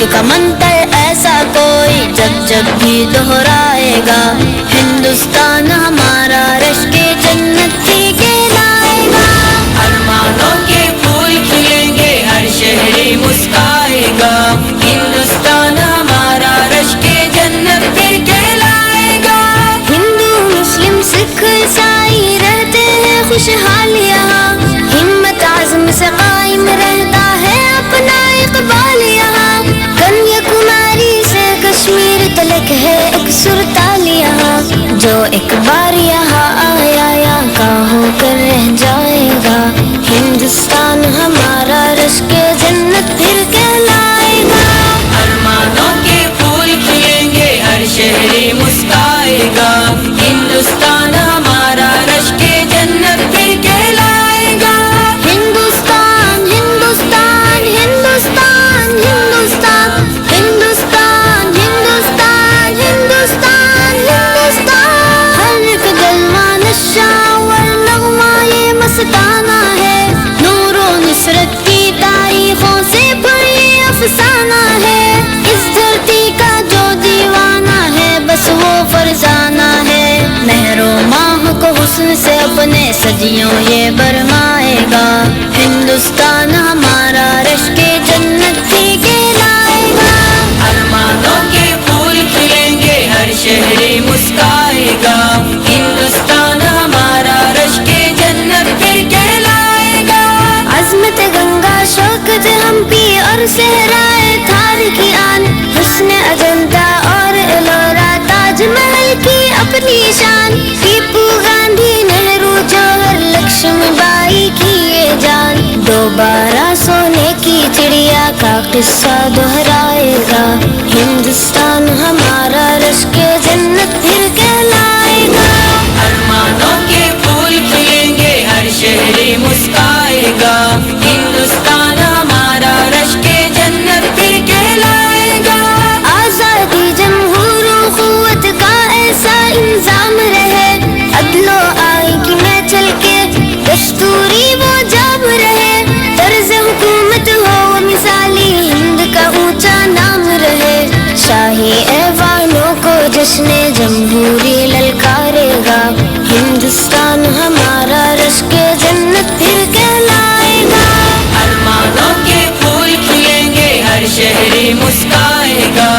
عشق کا منتر ایسا کوئی جب جب بھی دہرائے گا، ہندوستان ہمارا رشک جنت ہی کہلائے گا۔ ارمانوں کے پھول کھلیں گے، ہر شہری مسکرائے گا، ہندوستان ہمارا رشک جنت پھر کہلائے گا۔ ہندو مسلم سکھ عیسائی رہتے ہیں خوشحال یہاں، ہمت عزم سے قائم رہتا ہے اپنا اقبال یہاں، کنیا کماری سے کشمیر تلک ہے ایک سرتال یہاں، جو ایک بار یہاں آیا یا کا ہو کر رہ جائے گا، ہندوستان ہمارا رشک جنت پھر کہلائے گا۔ ارمانوں کے پھول کھلیں گے، ہر شہری مسکرائے گا، ہندوستان ہمارا رشک جنت پھر کہلائے گا۔ ہندوستان ہندوستان ہندوستان ہندوستان ہندوستان ہندوستان ہندوستان ہندوستان، ہر ایک جلوہ نشاں اور نغمہ یہ مستانہ ہے، نور و نصرت کی تاریخوں سے بڑی افسانہ ہے، اس دھرتی کا جو دیوانہ ہے بس وہ فرزانہ ہے، مہر و ماہ کو حسن سے اپنے صدیوں یہ برمائے گا، ہندوستان ہمارا رشک جنت ہی کہلائے گا۔ ارمانوں کے پھول کھلیں گے، ہر شہری مسکرائے گا، ہندوستان ہمارا رشک جنت پھر کہلائے گا۔ عظمت گنگا شوکت ہمپی اور صحرائے تھار کی آن، حسن اجنتا اور ایلورا تاج محل کی اپنی شان، ٹیپو گاندھی نہرو جوہر لکشمی بائی کی یہ جان، دوبارہ سونے کی چڑیا کا قصہ دہرائے گا، ہندوستان ہمارا رشک جنت پھر کہلائے گا۔ ارمانوں کے پھول کھلیں گے، ہر شہری مسکرائے گا، ہندوستان ہمارا رشک جنت پھر کہلائے گا۔ آزادی جمہور و قوت کا ایسا انظام رہے، عدل و آئی کی میں چل کے دستوری وہ جام رہے، طرز حکومت ہو مثالی ہند کا اونچا نام رہے، شاہی ایوانوں کو جشن جمہوری للکارے گا، ہندوستان ہمارا رشک جنت پھر کہلائے گا۔ ارمانوں کے پھول کھلیں گے، ہر شہری مسکرائے گا،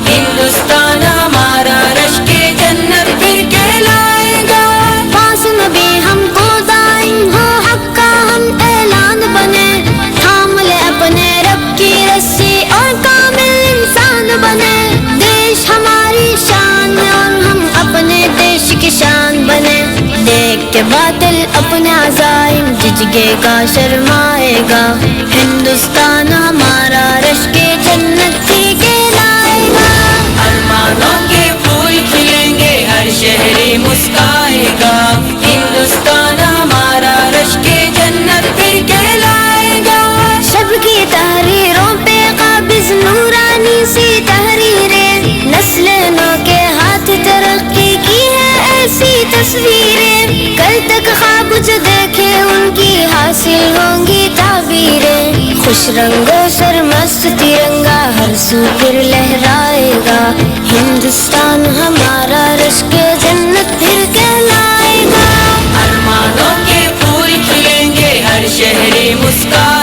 ہندوستان ہمارا رشک جنت پھر کہلائے گا۔ پاس نبی ہم کو دائم ہو حق کا ہم اعلان بنے، تھام لے اپنے رب کی رسی اور کامل انسان بنے، دیش ہماری شان اور ہم اپنے دیش کی شان بنے، دیکھ کے باطل اپنے عزائم جھجکے گا شرمائے گا، ہندوستان ہمارا رشک جنت ہی کہلائے گا۔ ارمانوں کے پھول کھلیں گے، ہر شہری مسکرائے گا، ہندوستان ہمارا رشک جنت پھر کہلائے گا۔ شب کی تحریروں پہ قابض نورانی سی تحریریں، نسل نو کے ہاتھ ترقی کی ہے ایسی تصویریں، کل تک خواب جو دیکھے ان کی حاصل ہوں گی تعبیریں، خوش رنگوں سرمست ترنگا ہر سو پھر لہرائے گا، ہندوستان ہمارا رشک جنت پھر کہلائے گا۔ ارمانوں کے پھول کھلیں گے، ہر شہری مسکرائے